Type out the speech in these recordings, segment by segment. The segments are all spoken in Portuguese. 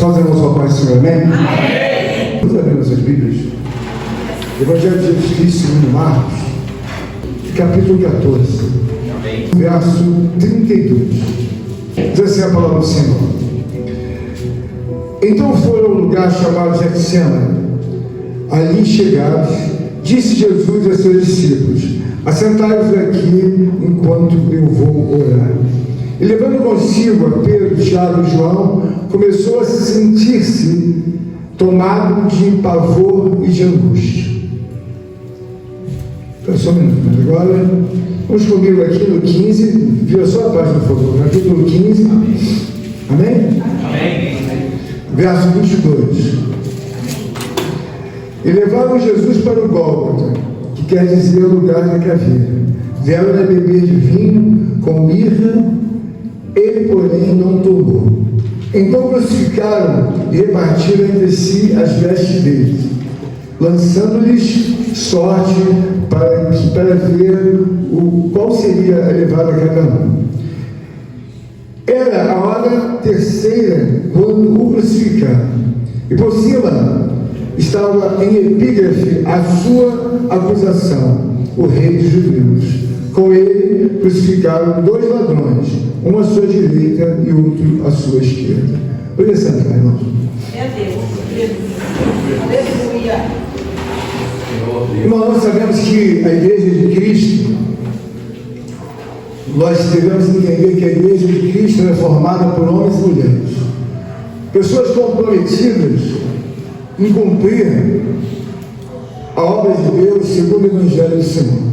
Fazemos a sua paz, Senhor, amém? Amém. Vamos abrir nossas Bíblias. Evangelho de Jesus Cristo, segundo Marcos, capítulo 14, verso 32. Diz assim a palavra do Senhor. Então foram ao lugar chamado Getsêmani. Ali chegados, disse Jesus a seus discípulos: assentai-vos aqui enquanto eu vou orar. E levando consigo a Pedro, Tiago e João, começou a sentir-se tomado de pavor e de angústia. Espera só um minuto, mas agora vamos comigo aqui no 15, vira só a página, por favor, capítulo 15, amém? Amém. Verso 22. E levaram Jesus para o Gólgota, que quer dizer o lugar da caveira. Deram-lhe a beber de vinho com mirra. Ele, porém, não tomou. Então crucificaram e repartiram entre si as vestes deles, lançando-lhes sorte para ver qual seria a levada a cada um. Era a hora terceira quando o crucificaram, e por cima estava em epígrafe a sua acusação: o rei dos judeus. Com ele crucificaram dois ladrões, um à sua direita e outro à sua esquerda. Pode sentar, irmãos. É Deus. Aleluia. Irmão, nós sabemos que a Igreja de Cristo, nós devemos entender que a Igreja de Cristo é formada por homens e mulheres, pessoas comprometidas em cumprir a obra de Deus segundo o Evangelho do Senhor.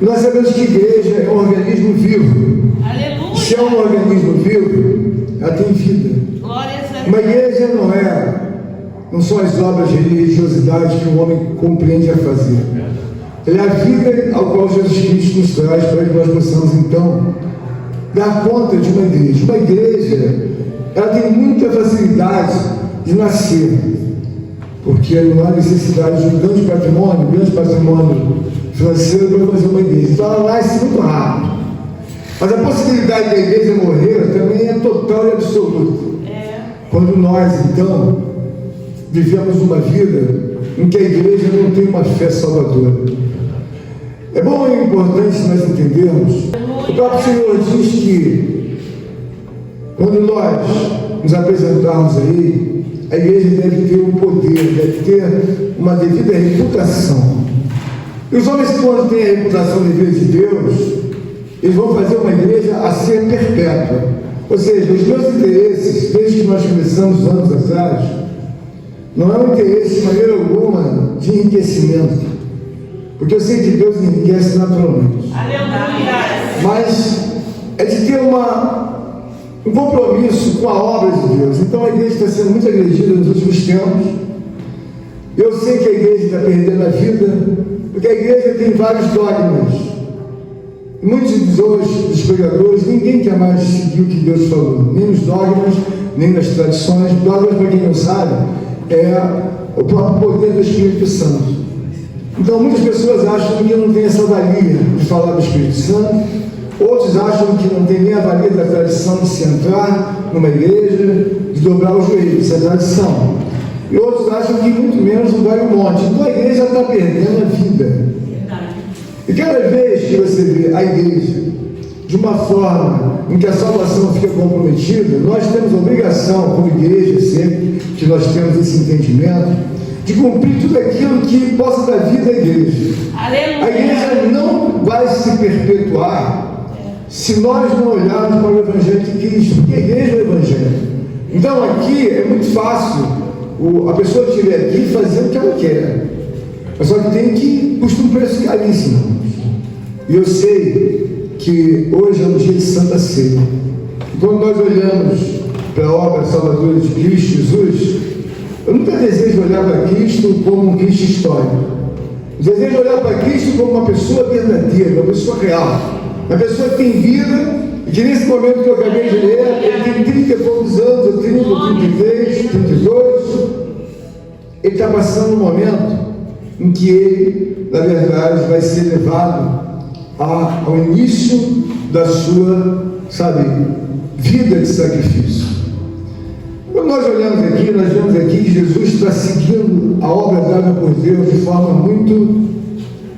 Nós sabemos que a igreja é um organismo vivo. Aleluia. Se é um organismo vivo, ela tem vida. Uma igreja não são as obras de religiosidade que o homem compreende a fazer. Ela é a vida ao qual Jesus Cristo nos traz para que nós possamos então dar conta de uma igreja. Uma igreja, ela tem muita facilidade de nascer, porque não há necessidade de um grande patrimônio financeiro para fazer uma igreja. Então ela nasce muito rápido. Mas a possibilidade da igreja morrer também é total e absoluta. Quando nós, então, vivemos uma vida em que a igreja não tem uma fé salvadora. É bom e importante nós entendermos. O próprio Senhor diz que quando nós nos apresentarmos aí, a igreja deve ter um poder, deve ter uma devida reputação. E os homens, quando têm a reputação de igreja de Deus, eles vão fazer uma igreja a ser perpétua. Ou seja, os meus interesses, desde que nós começamos anos atrás, não é um interesse de maneira alguma de enriquecimento, porque eu sei que Deus enriquece naturalmente. Mas é de ter um compromisso com a obra de Deus. Então a igreja está sendo muito agredida nos últimos tempos. Eu sei que a igreja está perdendo a vida, porque a igreja tem vários dogmas. Muitos dos pregadores, ninguém quer mais seguir o que Deus falou, nem nos dogmas, nem nas tradições. Dogmas, para quem não sabe, é o próprio poder do Espírito Santo. Então muitas pessoas acham que não tem essa valia de falar do Espírito Santo, outros acham que não tem nem a valia da tradição de se entrar numa igreja, de dobrar os joelhos, isso é tradição. E outros acham que muito menos não vai um monte. Então a igreja está perdendo a vida. E cada vez que você vê a igreja de uma forma em que a salvação fica comprometida, nós temos obrigação, como igreja, sempre que nós temos esse entendimento, de cumprir tudo aquilo que possa dar vida à igreja. Aleluia. A igreja não vai se perpetuar se nós não olharmos para o Evangelho de Cristo, porque a igreja é o Evangelho. Então aqui é muito fácil a pessoa que estiver aqui fazer o que ela quer, mas só que tem que custar um preço caríssimo. E eu sei que hoje é um dia de Santa Ceia. E quando nós olhamos para a obra salvadora de Cristo Jesus, eu nunca desejo olhar para Cristo como um Cristo histórico. Eu desejo olhar para Cristo como uma pessoa verdadeira, uma pessoa real, uma pessoa que tem vida, e que nesse momento que eu acabei de ler, ele tem 30 e poucos anos, ou 30, 33, 32, ele está passando um momento em que ele, na verdade, vai ser levado ao início da sua, vida de sacrifício. Quando nós olhamos aqui, nós vemos aqui que Jesus está seguindo a obra dada por Deus de forma muito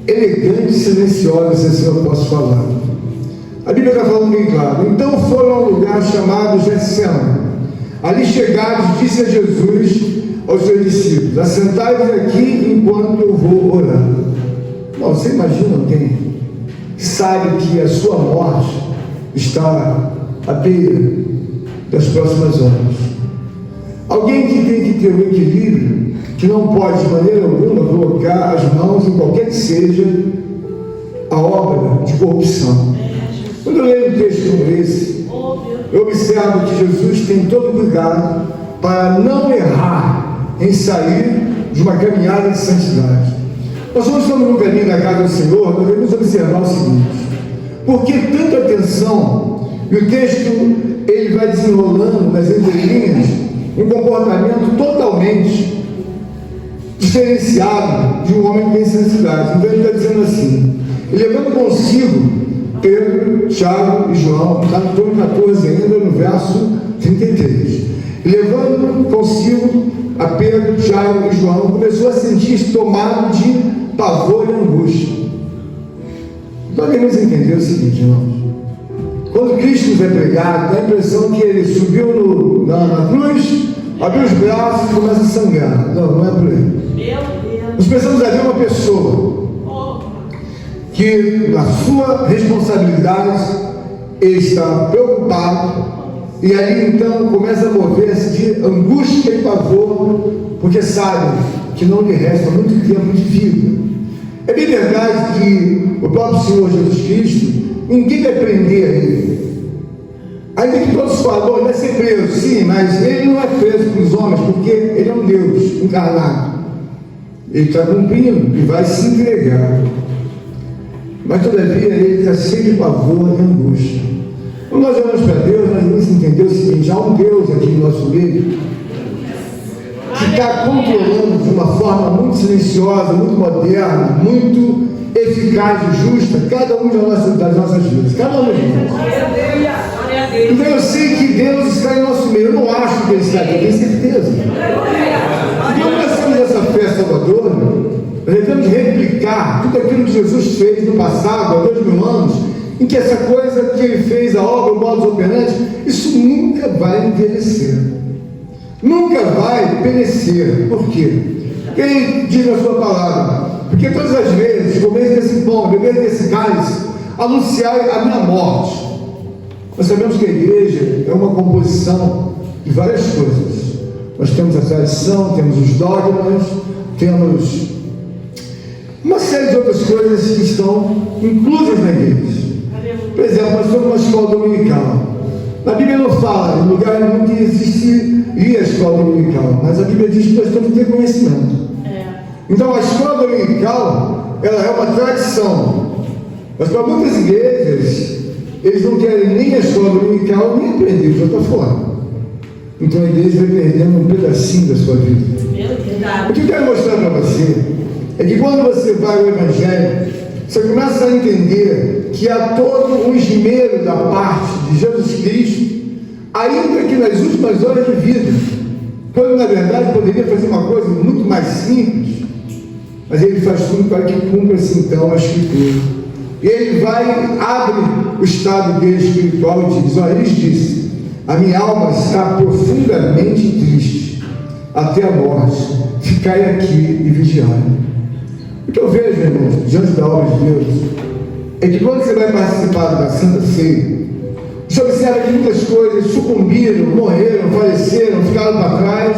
elegante e silenciosa, se assim eu posso falar. A Bíblia está falando bem claro. Então foram a um lugar chamado Getsêmani. Ali chegados, disse a Jesus aos seus discípulos: assentai-vos aqui enquanto eu vou orar. Não, você imagina alguém que sabe que a sua morte está à beira das próximas horas? Alguém que tem que ter um equilíbrio, que não pode de maneira alguma colocar as mãos em qualquer que seja a obra de corrupção. Quando eu leio um texto como esse, eu observo que Jesus tem todo o cuidado para não errar em sair de uma caminhada de santidade. Nós não estamos no caminho da casa do Senhor, nós devemos observar o seguinte: por que tanta atenção? E o texto ele vai desenrolando nas entrelinhas um comportamento totalmente diferenciado de um homem que tem santidade. Então ele está dizendo assim, levando consigo Pedro, Tiago e João, está no torno 14 ainda, no verso 33. Levando consigo a Pedro, Tiago e João, começou a sentir-se tomado de pavor e angústia. Nós devemos entender o seguinte, irmãos: quando Cristo nos é pregado, dá a impressão que ele subiu na cruz, abriu os braços e começa a sangrar. Não, não é por aí. Nós precisamos ver uma pessoa que, na sua responsabilidade, ele está preocupado, e ali então começa a mover-se de angústia e pavor, porque sabe que não lhe resta muito tempo de vida. É bem verdade que o próprio Senhor Jesus Cristo, ninguém vai prender ele. Ainda que todos falam, ele vai ser preso, sim, mas ele não é preso pelos homens, porque ele é um Deus encarnado. Ele está cumprindo e vai se entregar. Mas todavia ele está cheio de pavor e angústia. Quando nós olhamos para Deus, nós devemos entender o seguinte: há um Deus aqui no nosso meio que está controlando de uma forma muito silenciosa, muito moderna, muito eficaz e justa cada um das nossas vidas, cada um de nós. Então eu sei que Deus está em nosso meio. Eu não acho que Ele está aqui, eu tenho certeza. Então nós temos essa fé salvadora, nós devemos replicar tudo aquilo que Jesus fez no passado, há 2000 anos, em que essa coisa que Ele fez, a obra, o modus operandi, isso nunca vai envelhecer, nunca vai perecer. Por quê? Porque Ele diz na sua palavra: porque todas as vezes, comer desse pão, beber desse cálice, anunciar a minha morte. Nós sabemos que a igreja é uma composição de várias coisas. Nós temos a tradição, temos os dogmas, temos uma série de outras coisas que estão inclusas na igreja. Por exemplo, nós temos uma escola dominical. Na Bíblia não fala em lugar nenhum que existiria a escola dominical, mas a Bíblia diz que nós temos que ter conhecimento. Então a escola dominical, ela é uma tradição, mas para muitas igrejas eles não querem nem a escola dominical nem aprender, já está fora. Então a igreja vai perdendo um pedacinho da sua vida. O que eu quero mostrar para você é que quando você vai ao Evangelho, você começa a entender que há todo um esmero da parte de Jesus Cristo, ainda que nas últimas horas de vida, quando na verdade poderia fazer uma coisa muito mais simples, mas Ele faz tudo para que cumpra-se então a Escritura. E Ele vai, abre o estado dele espiritual e diz: olha, Ele disse, a minha alma está profundamente triste até a morte, ficai aqui e vigiai. O que eu vejo, irmãos, diante da obra de Deus, é que quando você vai participar da Santa Ceia, você observa que muitas coisas sucumbiram, morreram, faleceram, ficaram para trás,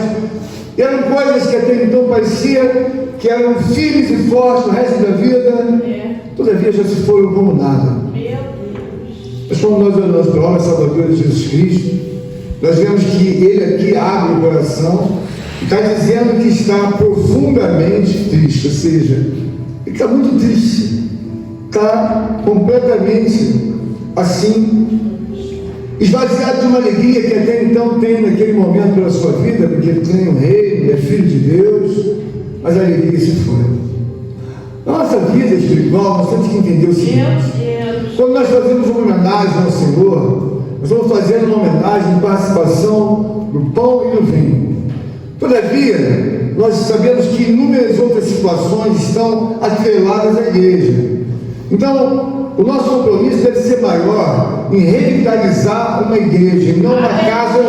e eram coisas que até então parecia que eram firmes e fortes no resto da vida, todavia já se foram como nada. Mas quando nós olhamos para a obra salvadora de Jesus Cristo, nós vemos que Ele aqui abre o coração e está dizendo que está profundamente triste, ou seja, Ele está muito triste, está completamente assim, esvaziado de uma alegria que até então tem naquele momento pela sua vida, porque ele tem um reino, é filho de Deus, mas a alegria se foi. Na nossa vida espiritual, nós temos que entender o seguinte: quando nós fazemos uma homenagem ao Senhor, nós estamos fazendo uma homenagem de participação no pão e no vinho. Todavia, nós sabemos que inúmeras outras situações estão atreladas à igreja. Então, o nosso compromisso deve ser maior em revitalizar uma igreja, e não uma casa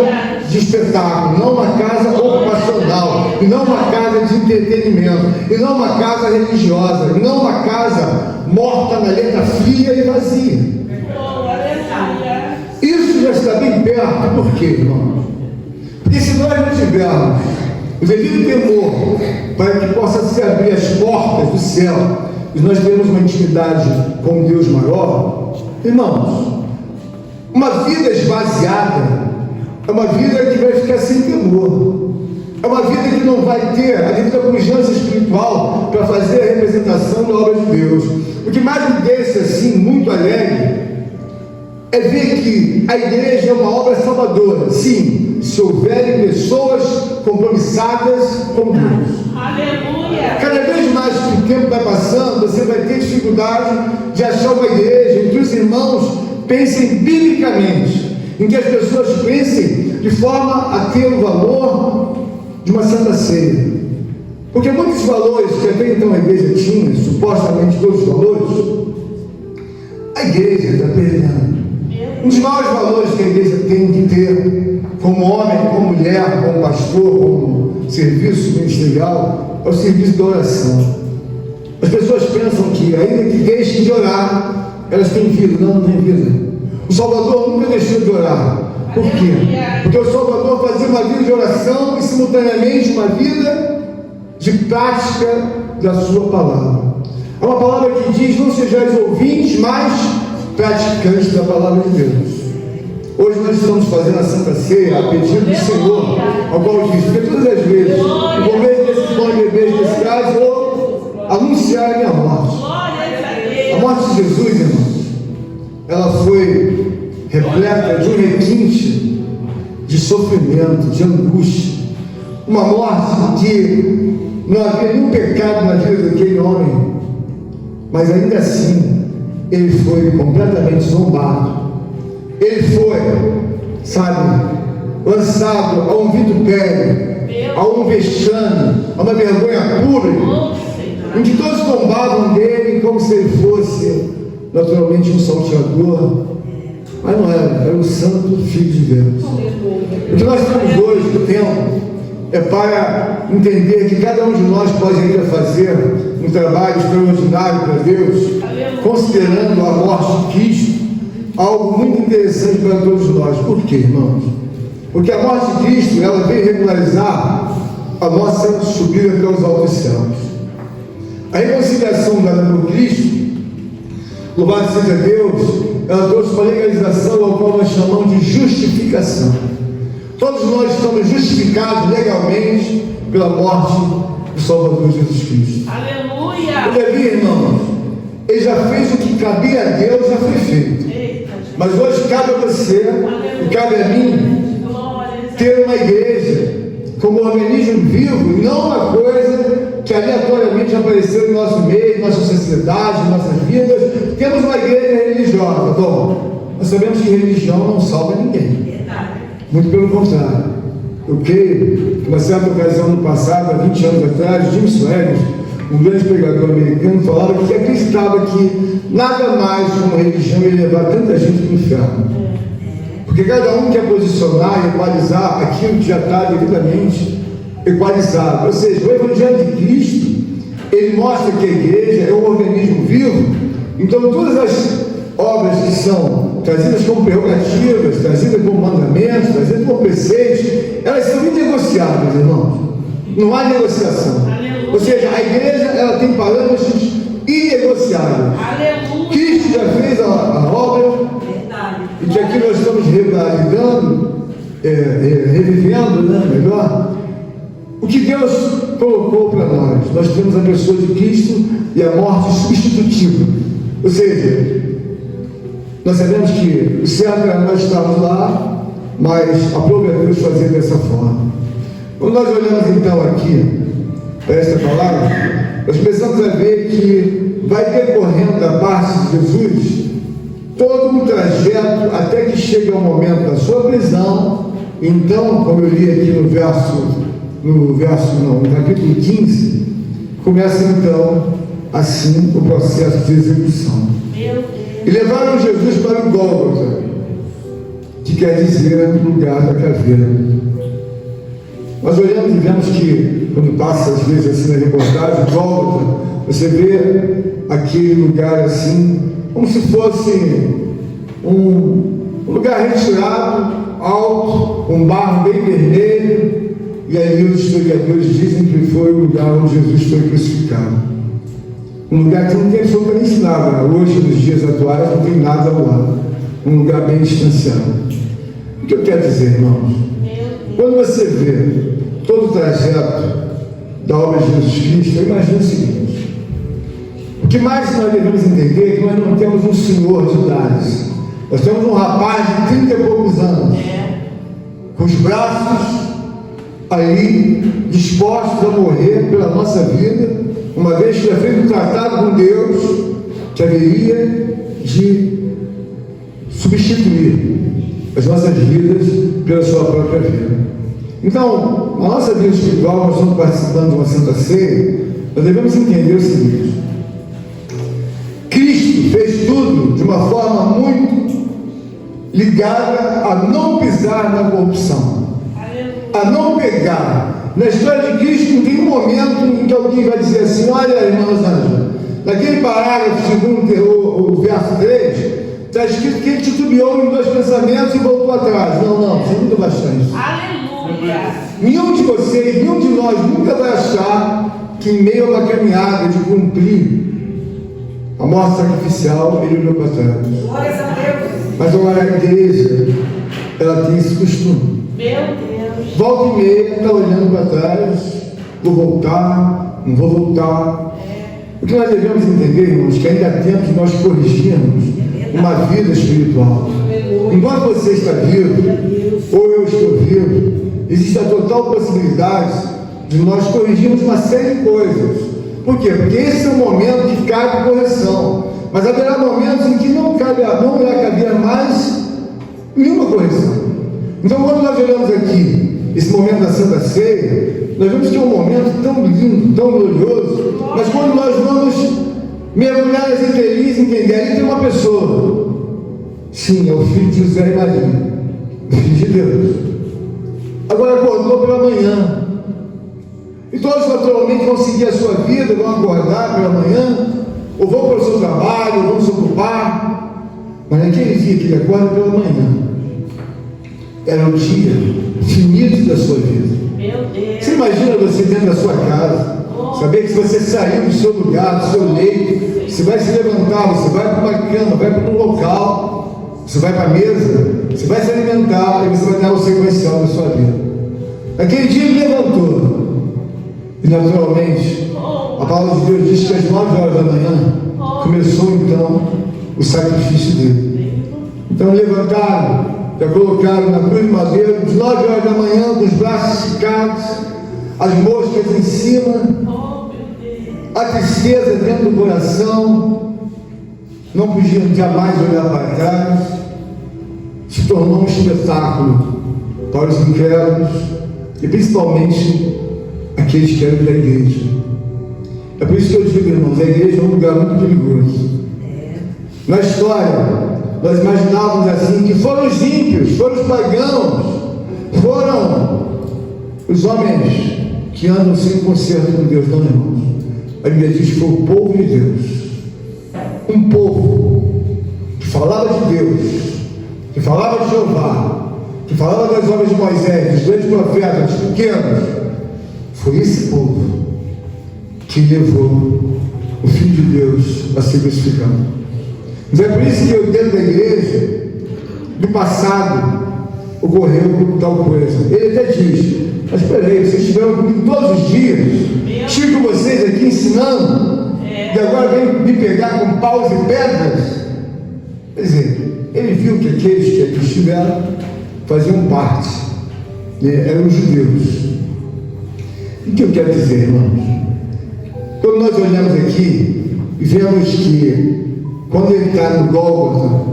de espetáculo, não uma casa ocupacional, e não uma casa de entretenimento, e não uma casa religiosa, e não uma casa morta na letra fria e vazia. Isso já está bem perto. Por quê, irmão? Porque se nós não tivermos o devido temor para que possa se abrir as portas do céu e nós termos uma intimidade com Deus maior, irmãos, uma vida esvaziada é uma vida que vai ficar sem temor, é uma vida que não vai ter a devida pujança espiritual para fazer a representação da obra de Deus. O que mais me deixa assim muito alegre é ver que a igreja é uma obra salvadora, sim, se houverem pessoas compromissadas com Deus. Aleluia! Cada vez mais que o tempo vai passando, você vai ter dificuldade de achar uma igreja em que os irmãos pensem biblicamente, em que as pessoas pensem de forma a ter o valor de uma santa ceia. Porque muitos valores que até então a igreja tinha, supostamente todos os valores, a igreja está perdendo. Um dos maiores valores que a igreja tem que ter, como homem, como mulher, como pastor, como serviço ministerial, é o serviço da oração. As pessoas pensam que, ainda que deixem de orar, elas têm vida. Não, não tem vida. O Salvador nunca deixou de orar. Por quê? Porque o Salvador fazia uma vida de oração e, simultaneamente, uma vida de prática da sua palavra. É uma palavra que diz: não sejais ouvintes, mas praticantes da palavra de Deus. Hoje nós estamos fazendo a Santa Ceia a pedido do Senhor, ao qual diz: porque todas as vezes, no momento desse pão e beber desse caso, vou anunciar a minha morte. A morte de Jesus, irmãos, ela foi repleta de um requinte de sofrimento, de angústia. Uma morte que não havia nenhum pecado na vida daquele homem, mas ainda assim ele foi completamente zombado. Ele foi, lançado a um vitupério, a um vexame, a uma vergonha pública, onde todos zombavam dele como se ele fosse naturalmente um salteador, mas não era o santo Filho de Deus. O que nós temos hoje no tempo é para entender que cada um de nós pode ainda fazer um trabalho extraordinário para Deus, considerando a morte de Cristo algo muito interessante para todos nós. Por quê, irmãos? Porque a morte de Cristo, ela veio regularizar a nossa subida até os altos céus. A reconciliação dada por Cristo, louvado seja Deus, ela trouxe uma legalização ao qual nós chamamos de justificação. Todos nós estamos justificados legalmente pela morte do Salvador Jesus Cristo. Aleluia! Todavia, irmãos, ele já fez o que cabia a Deus, já foi feito. Mas hoje cabe a você e cabe a mim ter uma igreja como um organismo vivo, e não uma coisa que aleatoriamente apareceu em nosso meio, em nossa sociedade, em nossas vidas. Temos uma igreja religiosa. Bom, nós sabemos que religião não salva ninguém. Muito pelo contrário. Eu creio que uma certa ocasião no passado, há 20 anos atrás, Jim Swaggart, um grande pregador americano, falava que acreditava que nada mais como religião ia levar tanta gente para o inferno. Porque cada um quer posicionar e equalizar aquilo que já está devidamente equalizado. Ou seja, o Evangelho de Cristo, ele mostra que a igreja é um organismo vivo. Então todas as obras que são trazidas como prerrogativas, trazidas como mandamentos, trazidas como preceitos, elas são inegociáveis, irmãos. Não há negociação. Aleluia. Ou seja, a igreja, ela tem parâmetros inegociáveis. Aleluia. Cristo já fez a obra, e que aqui nós estamos revivendo, melhor, o que Deus colocou para nós. Nós temos a pessoa de Cristo e a morte substitutiva. Ou seja, nós sabemos que o certo era nós estarmos lá, mas aprove a Deus fazer dessa forma. Quando nós olhamos então aqui para esta palavra, nós começamos a ver que vai decorrendo da parte de Jesus todo um trajeto até que chegue ao momento da sua prisão Então, como eu li aqui no capítulo 15, começa então assim o processo de execução. E levaram Jesus para o Gólgota, que quer dizer lugar da caveira. Nós olhamos e vemos que, quando passa às vezes assim na reportagem, Gólgota, você vê aquele lugar assim, como se fosse um lugar retirado, alto, com barro bem vermelho, e aí os historiadores dizem que foi o lugar onde Jesus foi crucificado. Um lugar que não tem absolutamente nada. Hoje, nos dias atuais, não tem nada ao lado. Um lugar bem distanciado. O que eu quero dizer, irmãos? Quando você vê todo o trajeto da obra de Jesus Cristo, eu imagino o seguinte: o que mais nós devemos entender é que nós não temos um senhor de idades. Nós temos um rapaz de 30 e poucos anos, com os braços ali, dispostos a morrer pela nossa vida, uma vez que já fez um tratado com Deus que haveria de substituir as nossas vidas pela sua própria vida. Então, na nossa vida espiritual, nós estamos participando de uma Santa Ceia, nós devemos entender o seguinte: Cristo fez tudo de uma forma muito ligada a não pisar na corrupção, a não pegar. Na história de Cristo não tem um momento em que alguém vai dizer assim: olha, irmã Rosângela, naquele parágrafo segundo o verso 3, está escrito que ele titubeou em 2 pensamentos e voltou atrás. Não, você nunca vai achar isso. Aleluia! Nenhum de vocês, nenhum de nós nunca vai achar que em meio a uma caminhada de cumprir a morte sacrificial, ele olhou para trás. Glórias a Deus. Mas agora a igreja, ela tem esse costume. Meu Deus! Volta e meia, está olhando para trás, vou voltar, não vou voltar. O que nós devemos entender, irmãos, que ainda há tempo de nós corrigirmos uma vida espiritual. Enquanto você está vivo, ou eu estou vivo, existe a total possibilidade de nós corrigirmos uma série de coisas. Por quê? Porque esse é o momento que cabe correção. Mas haverá momentos em que não irá caber mais nenhuma correção. Então, quando nós olhamos aqui esse momento da Santa Ceia, nós vemos que é um momento tão lindo, tão glorioso, mas quando nós vamos mergulhar nas entrelinhas e entender, ali tem uma pessoa. Sim, é o filho de José e Maria, o filho de Deus. Agora acordou pela manhã. E todos naturalmente vão seguir a sua vida, vão acordar pela manhã, ou vão para o seu trabalho, ou vão se ocupar. Mas naquele dia que ele acorda pela manhã, era o dia finito da sua vida. Meu Deus! Você imagina você dentro da sua casa, saber que se você sair do seu lugar, do seu leito, você vai se levantar, você vai para uma cama, vai para um local, você vai para a mesa, você vai se alimentar e você vai dar o sequencial da sua vida. Naquele dia ele levantou. E naturalmente, a palavra de Deus diz que às 9 horas da manhã começou então o sacrifício dele. Então levantaram, já colocaram na cruz de madeira, às 9 horas da manhã, com os braços esticados, as moscas em cima, a tristeza dentro do coração, não podiam jamais olhar para trás, se tornou um espetáculo para os incrédulos e principalmente aqueles que eram da igreja. É por isso que eu digo, irmãos, a igreja é um lugar muito perigoso. Na história, nós imaginávamos assim, que foram os ímpios, foram os pagãos, foram os homens que andam sem conserto com Deus. Não, irmãos. A Bíblia diz que foi o povo de Deus. Um povo que falava de Deus, que falava de Jeová, que falava das obras de Moisés, dos grandes profetas, dos pequenos. Foi esse povo que levou o Filho de Deus a ser crucificado. Mas é por isso que eu, dentro da igreja, do passado, ocorreu tal coisa. Ele até diz: mas peraí, vocês estiveram comigo todos os dias, estive com vocês aqui ensinando, e agora vem me pegar com paus e pedras? Quer dizer, ele viu que aqueles que aqui estiveram faziam parte, eram os judeus. O que eu quero dizer, irmãos? Quando nós olhamos aqui e vemos que quando ele está no Gólgota,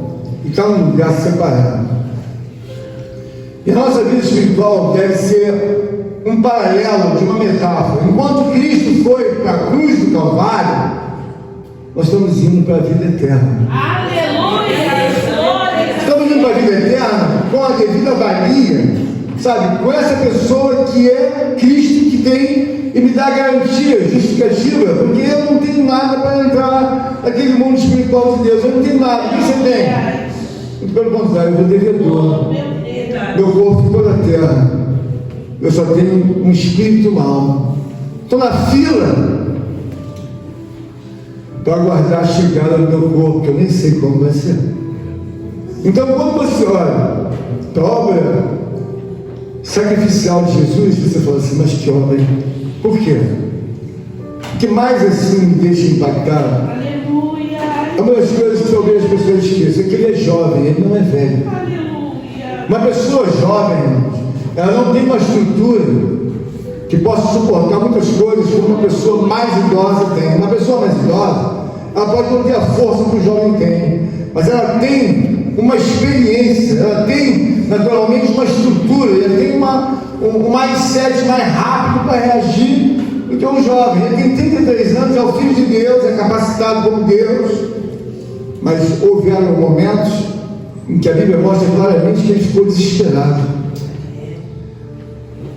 ele está num lugar separado. E a nossa vida espiritual deve ser um paralelo de uma metáfora. Enquanto Cristo foi para a cruz do Calvário, nós estamos indo para a vida eterna. Aleluia! Estamos indo para a vida eterna com a devida valia, sabe? Com essa pessoa que é Cristo, que tem e me dá garantia justificativa, porque eu não tenho nada para entrar naquele mundo espiritual de Deus. Eu não tenho nada. O que você tem? Muito pelo contrário, eu sou devedor. Meu corpo ficou na terra. Eu só tenho um espírito e uma alma. Estou na fila para aguardar a chegada do meu corpo, que eu nem sei como vai ser. Então, quando você olha para a obra sacrificial de Jesus, você fala assim, mas que obra, hein? Por quê? O que mais assim me deixa impactado? Aleluia! É uma das coisas que talvez as pessoas esqueçam, é que ele é jovem, ele não é velho. Aleluia! Uma pessoa jovem, ela não tem uma estrutura que possa suportar muitas coisas como uma pessoa mais idosa tem. Uma pessoa mais idosa, ela pode não ter a força que o jovem tem, mas ela tem uma experiência, ela tem naturalmente uma estrutura, ela tem um mindset mais rápido para reagir do que um jovem. Ele tem 33 anos, é o filho de Deus, é capacitado como Deus, mas houveram momentos em que a Bíblia mostra claramente que ele ficou desesperado.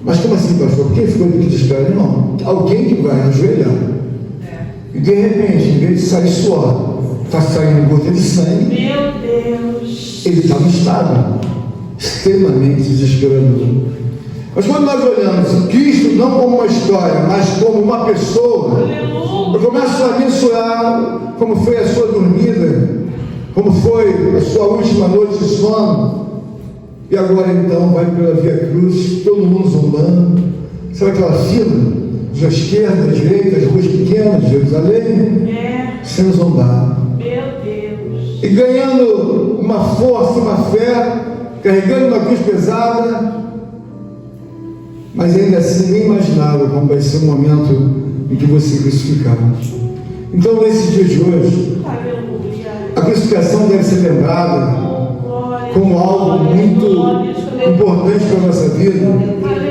Mas como assim, pastor? Por que ele ficou desesperado? Não, alguém que vai ajoelhar e de repente, em vez de sair suor, está saindo gota de sangue. Meu Deus! Ele está num estado extremamente desesperador. Mas quando nós olhamos Cristo não como uma história, mas como uma pessoa, eu começo a mensurar como foi a sua dormida, como foi a sua última noite de sono. E agora então vai pela Via Cruz, todo mundo zombando. Sabe aquela fila? De esquerda, direita, as ruas pequenas de Jerusalém? Sendo zombado. Meu Deus! E ganhando uma força, uma fé, carregando uma cruz pesada, mas ainda assim nem imaginava como vai ser o momento em que você crucificar. Então, nesse dia de hoje, a crucificação deve ser lembrada como algo muito importante para a nossa vida,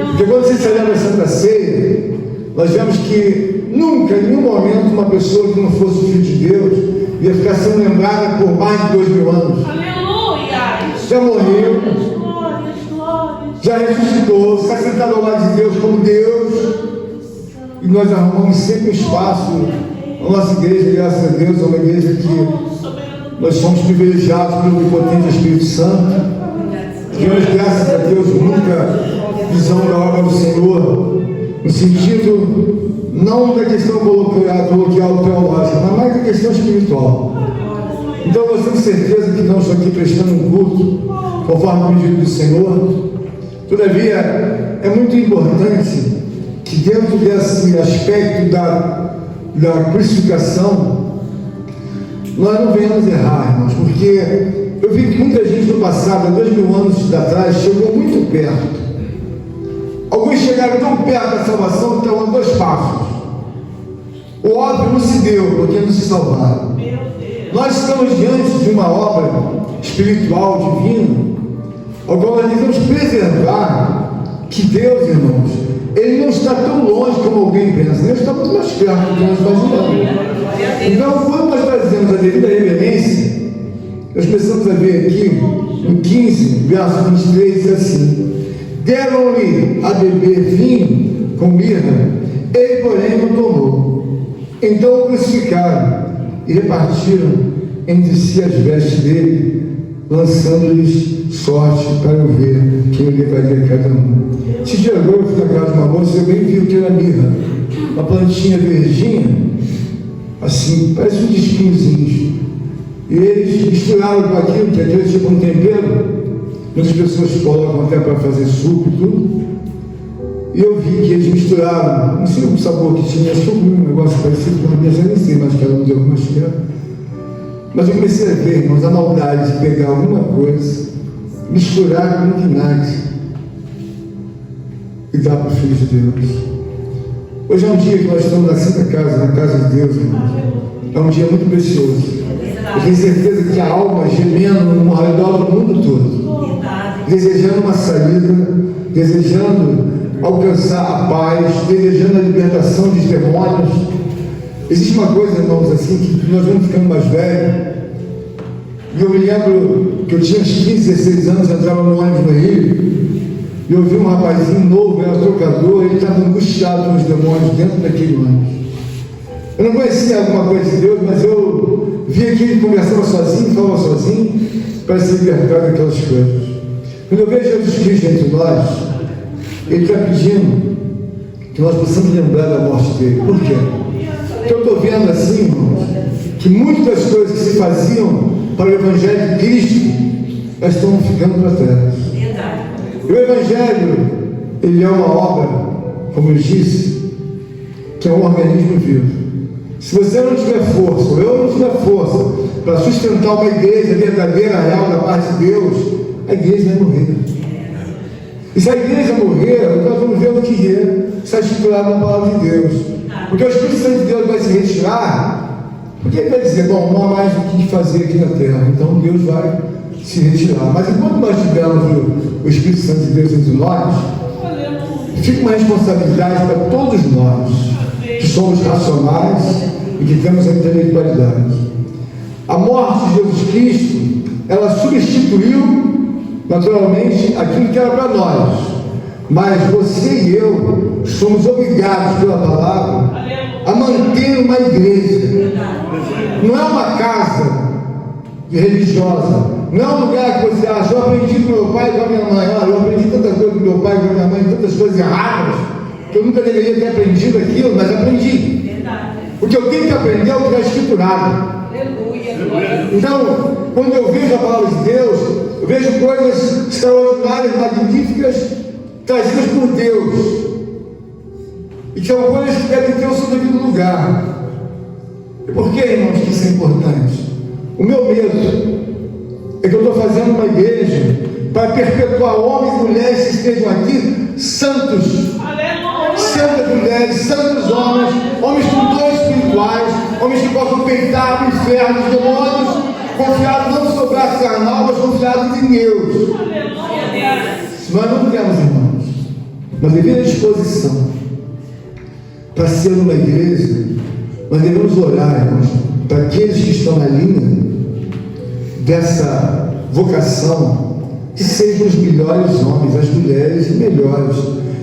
porque quando você celebra a Santa Ceia, nós vemos que nunca, em nenhum momento, uma pessoa que não fosse filho de Deus ia ficar sendo lembrada por mais de 2000 anos. Aleluia! Já morreu, Glórias, glórias! já ressuscitou, está sentado ao lado de Deus como Deus, e nós arrumamos sempre um espaço. A nossa igreja, graças a Deus, é uma igreja que nós somos privilegiados pelo onipotente Espírito Santo. Tivemos, graças a Deus, muita visão da obra do Senhor, no sentido não da questão coloquial teológica, mas mais da questão espiritual. Então nós temos certeza que estamos aqui prestando um culto conforme o pedido do Senhor. Todavia, é muito importante que dentro desse aspecto da crucificação, nós não venhamos errar, irmãos, porque eu vi que muita gente no passado, há 2000 anos atrás, chegou muito perto. Alguns chegaram tão perto da salvação que estavam a 2 passos. O óbvio não se deu, porque não se salvaram. Nós estamos diante de uma obra espiritual, divina, ao qual nós devemos preservar que Deus, irmãos, Ele não está tão longe como alguém pensa, Ele está muito mais perto do que nós imaginamos. Então, quando nós fazemos a devida reverência, nós precisamos ver aqui, no 15, verso 23, diz assim: deram-lhe a beber vinho com mirra, ele, porém, não tomou. Então o crucificaram e repartiram entre si as vestes dele, lançando-lhes sorte para eu ver quem levaria cada um. Esse dia agora eu fui na casa de uma moça e eu bem vi o que era mirra, uma plantinha verdinha, assim, parece uns espinhozinhos. E eles misturaram com aquilo, que aquilo é tipo um tempero. Muitas pessoas colocam até para fazer suco e tudo. E eu vi que eles misturaram, não sei o sabor que tinha, suco, um negócio parecido com a minha, já nem sei mais que ela não deu alguma cheira. Mas eu comecei a ver, irmãos, a maldade de pegar alguma coisa, misturar com vinagre e dar para os filhos de Deus. Hoje é um dia que nós estamos na Santa Casa, na casa de Deus, irmãos. É um dia muito precioso. Eu tenho certeza que a alma gemendo no redor do mundo todo. desejando uma saída, desejando alcançar a paz, desejando a libertação dos demônios. Existe uma coisa, irmãos, assim, que nós vamos ficando mais velhos. E eu me lembro que eu tinha uns 15, 16 anos, eu entrava no ônibus no Rio, e eu vi um rapazinho novo, era trocador, ele estava angustiado com os demônios dentro daquele ônibus. Eu não conhecia alguma coisa de Deus, mas eu via que ele conversava sozinho, falava sozinho, para se libertar daquelas coisas. Quando eu vejo Jesus Cristo entre nós, Ele está pedindo que nós possamos lembrar da morte dele. Por quê? Porque eu estou vendo assim, irmãos, que muitas das coisas que se faziam para o Evangelho de Cristo, elas estão ficando para trás. E o Evangelho, ele é uma obra, como eu disse, que é um organismo vivo. Se você não tiver força, ou eu não tiver força, para sustentar uma igreja verdadeira, real, da parte de Deus, a igreja vai morrer. E se a igreja morrer, nós vamos ver o que está estipulado na palavra de Deus. Porque o Espírito Santo de Deus vai se retirar, porque ele vai dizer, bom, não há mais o que fazer aqui na terra, então Deus vai se retirar. Mas enquanto nós tivermos o Espírito Santo de Deus entre nós, fica uma responsabilidade para todos nós, que somos racionais e que temos a intelectualidade. A morte de Jesus Cristo, ela substituiu naturalmente aquilo que era para nós, mas você e eu somos obrigados pela palavra a manter uma igreja. Não é uma casa religiosa, não é um lugar que você acha, eu aprendi com meu pai e com a minha mãe, olha, eu aprendi tanta coisa com meu pai e com a minha mãe, tantas coisas erradas, que eu nunca deveria ter aprendido aquilo, mas aprendi. O que eu tenho que aprender é o que está escriturado. Então, quando eu vejo a palavra de Deus, eu vejo coisas extraordinárias, magníficas, trazidas por Deus, e que são coisas que devem ter o seu devido lugar. E por que, irmãos, que isso é importante? O meu medo é que eu estou fazendo uma igreja para perpetuar homens e mulheres que estejam aqui, santos, santas mulheres, santos homens, homens com dons espirituais, homens que possam peitar o inferno, os demônios, confiados não no seu braço carnal, mas confiados em Deus. Se nós não temos, irmãos, uma devida disposição para ser uma igreja, nós devemos orar, irmãos, para aqueles que estão na linha dessa vocação, que sejam os melhores homens, as mulheres melhores.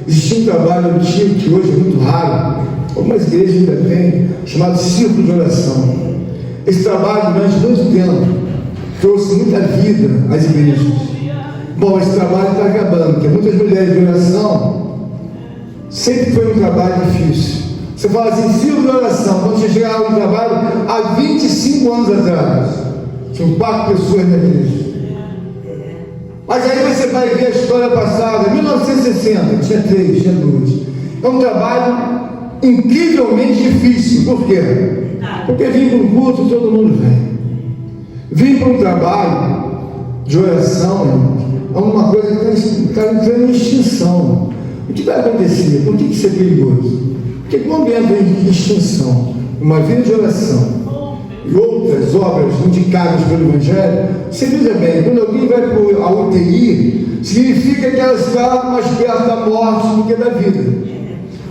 Existe um trabalho antigo que hoje é muito raro, algumas igrejas ainda têm, chamado círculo de oração. Esse trabalho, durante muito tempo, trouxe muita vida às igrejas. Bom, esse trabalho está acabando, porque muitas mulheres de oração sempre foi um trabalho difícil. Você fala assim, círculo de oração, quando você chegava no trabalho, há 25 anos atrás, tinham 4 pessoas na igreja. Mas aí você vai ver a história passada, 1960, tinha 3, tinha 2. É um trabalho incrivelmente difícil. Por quê? Porque vim para um culto, todo mundo vem. Vim para um trabalho de oração, irmãos, é uma coisa que está entrando em extinção. O que vai acontecer? Por que isso é perigoso? Porque quando entra em extinção uma vida de oração e outras obras indicadas pelo Evangelho, você veja bem, quando alguém vai para a UTI, significa que ela está mais perto da morte do que da vida.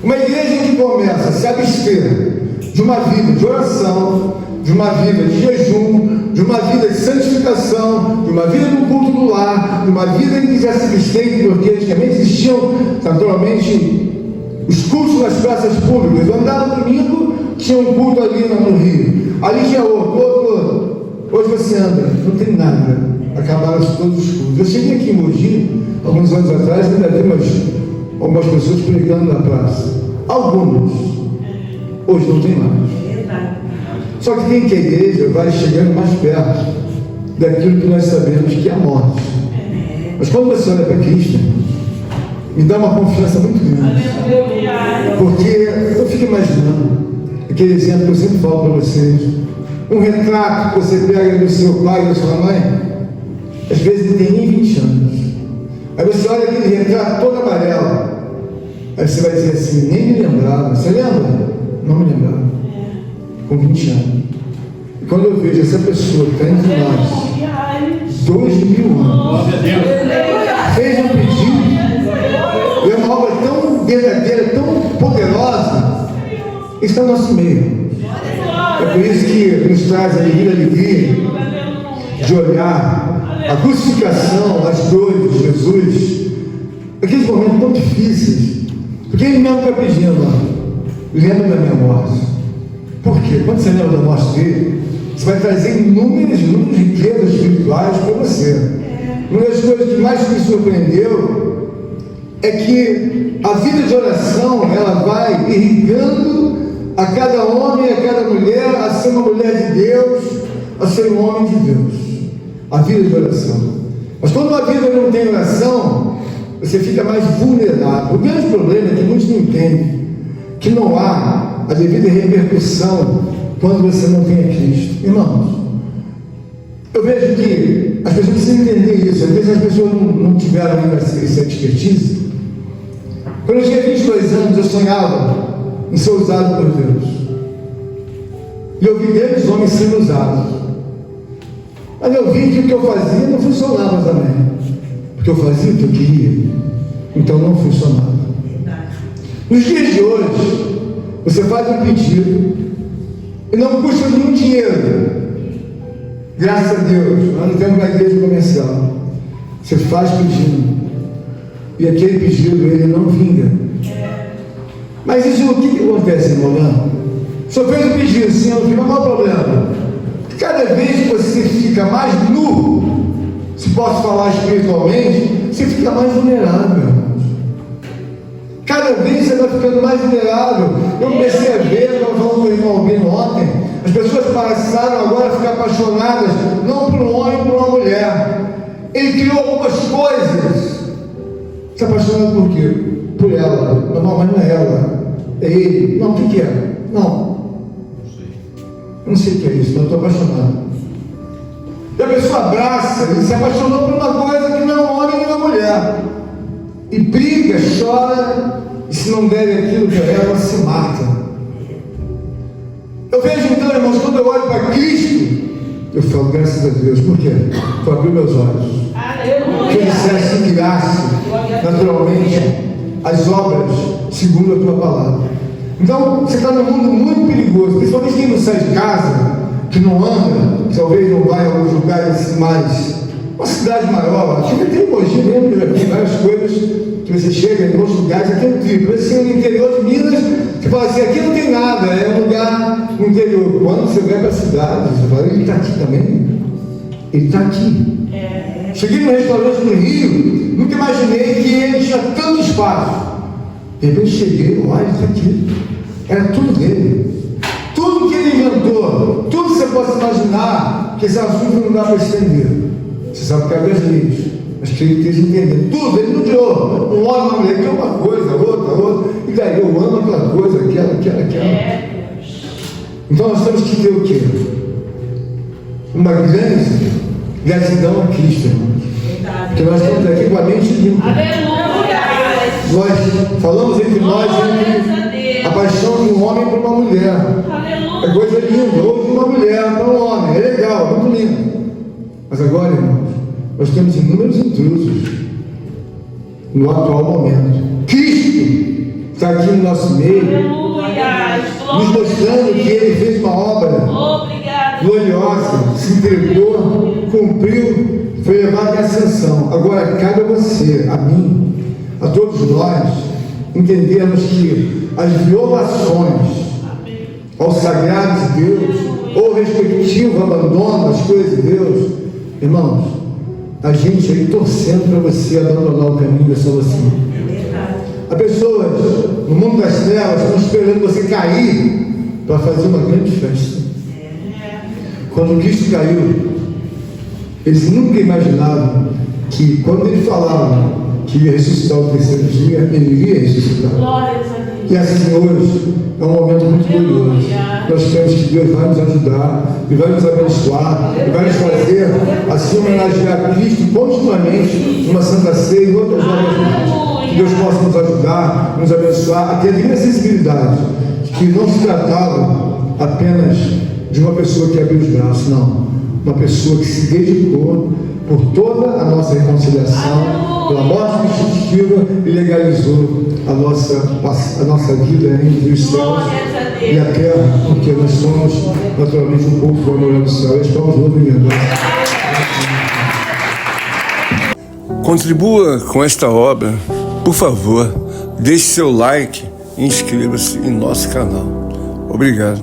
Uma igreja que começa a se abster de uma vida de oração, de uma vida de jejum, de uma vida de santificação, de uma vida no culto do lar, de uma vida em que já se abstém, porque antigamente existiam, naturalmente, os cultos nas praças públicas. Eu andava no domingo, tinha um culto ali no Rio, ali tinha outro. Hoje você anda, não tem nada, acabaram todos os cultos. Eu cheguei aqui em Mogi, alguns anos atrás, ainda vi algumas pessoas pregando na praça, algumas, hoje não tem mais. Só que tem que a igreja vai chegando mais perto daquilo que nós sabemos que é a morte. Mas quando você olha para Cristo, me dá uma confiança muito grande, porque eu fico imaginando aquele exemplo que eu sempre falo para vocês, um retrato que você pega do seu pai e da sua mãe, às vezes não tem nem 20 anos, aí você olha aquele retrato todo amarelo, aí você vai dizer assim, nem me lembrava. Você lembra? Não me lembrava. Com 20 anos. E quando eu vejo essa pessoa que está entre nós 2000 anos, fez um pedido, e é uma obra tão verdadeira, tão poderosa, está no nosso meio. É por isso que nos traz a devida alegria de olhar a crucificação, as dores de Jesus, aqueles momentos tão difíceis, porque ele mesmo está pedindo, ó, lembra da minha morte. Por quê? Quando você lembra da morte dele, você vai trazer inúmeras riquezas espirituais para você. Uma das coisas que mais me surpreendeu é que a vida de oração, ela vai irrigando a cada homem e a cada mulher a ser uma mulher de Deus, a ser um homem de Deus. A vida de oração. Mas quando a vida não tem oração, você fica mais vulnerável. O grande problema é que muitos não entendem que não há a devida repercussão quando você não tem a Cristo. Irmãos, eu vejo que as pessoas precisam entender isso. Às vezes as pessoas não tiveram ainda essa expertise. Quando eu tinha 22 anos, eu sonhava em ser usado por Deus. E eu vi grandes homens sendo usados. Mas eu vi que o que eu fazia não funcionava também. Porque eu fazia o que eu queria. Então não funcionava. Nos dias de hoje, você faz um pedido e não custa nenhum dinheiro. Graças a Deus, nós não temos uma igreja comercial. Você faz pedindo. E aquele pedido, ele não vinga. Mas isso, o que acontece, irmão? O senhor fez um pedido, sim, não fica qual o problema? Cada vez que você fica mais nu, se posso falar espiritualmente, você fica mais vulnerável. Cada vez você vai ficando mais vulnerável. Eu comecei a ver, eu estava falando com o irmão Albino ontem, as pessoas passaram agora a ficar apaixonadas, não por um homem, por uma mulher. Ele criou algumas coisas. Se apaixonado por quê? Por ela. Não, mas não é ela. É ele. Não, o que é? Não. Eu não sei o que é isso, mas eu estou apaixonado. E a pessoa abraça, ele se apaixonou por uma coisa que não é um homem nem uma mulher. E briga, chora, e se não der aquilo para ela, se mata. Eu vejo então, irmãos, quando eu olho para Cristo, eu falo, graças a Deus. Por quê? Tu abriu meus olhos. Que eu dissesse que criasse naturalmente as obras segundo a tua palavra. Então, você está num mundo muito perigoso, principalmente quem não sai de casa, que não anda, que talvez não vai a alguns lugares mais. Uma cidade maior, chega até em Mogi mesmo, tem várias coisas que você chega em outros lugares, aqui é incrível. Esse é no interior de Minas, você fala assim, aqui não tem nada, é um lugar no interior. Quando você vai para a cidade, você fala, ele está aqui também? Ele está aqui. Cheguei num restaurante no Rio, nunca imaginei que ele tinha tanto espaço. De repente cheguei, olha, isso aqui. Era tudo dele. Tudo que ele inventou, tudo que você possa imaginar, que esse assunto não dá para estender. Você sabe que é das leis, mas que ele esteja entendendo. Tudo, ele não criou. Um homem, uma mulher, que é uma coisa, outra. E daí eu amo aquela coisa, aquela. Então nós temos que ter o quê? Uma grande gratidão a Cristo, irmãos. Porque nós estamos aqui com a mente limpa. Nós falamos entre nós a paixão de um homem por uma mulher. É coisa linda. Ou de uma mulher para um homem. É legal, muito lindo. Mas agora, irmãos, nós temos inúmeros intrusos no atual momento. Cristo está aqui no nosso meio, nos mostrando que Ele fez uma obra gloriosa, se entregou, cumpriu, foi levado à ascensão. Agora cabe a você, a mim, a todos nós, entendermos que as violações ao sagrado de Deus, ou o respectivo abandono das coisas de Deus, irmãos, a gente aí torcendo para você abandonar o caminho da salvação. Há pessoas no mundo das trevas estão esperando você cair para fazer uma grande festa. Quando Cristo caiu, eles nunca imaginavam que quando ele falava que ia ressuscitar o terceiro dia, ele iria ressuscitar. E assim hoje é um momento muito glorioso. Nós temos que Deus vai nos ajudar, e vai nos abençoar, e vai nos fazer assim homenagear Cristo continuamente numa Santa Ceia e outras obras. Que Deus possa nos ajudar, nos abençoar, a ter a divina sensibilidade de que não se tratava apenas de uma pessoa que abriu os braços, não. Uma pessoa que se dedicou por toda a nossa reconciliação, pela morte substitutiva e legalizou a nossa vida entre os céus e a terra, porque nós somos naturalmente um povo que vai morar no céu. Estamos ouvindo. Contribua com esta obra, por favor, deixe seu like e inscreva-se em nosso canal. Obrigado.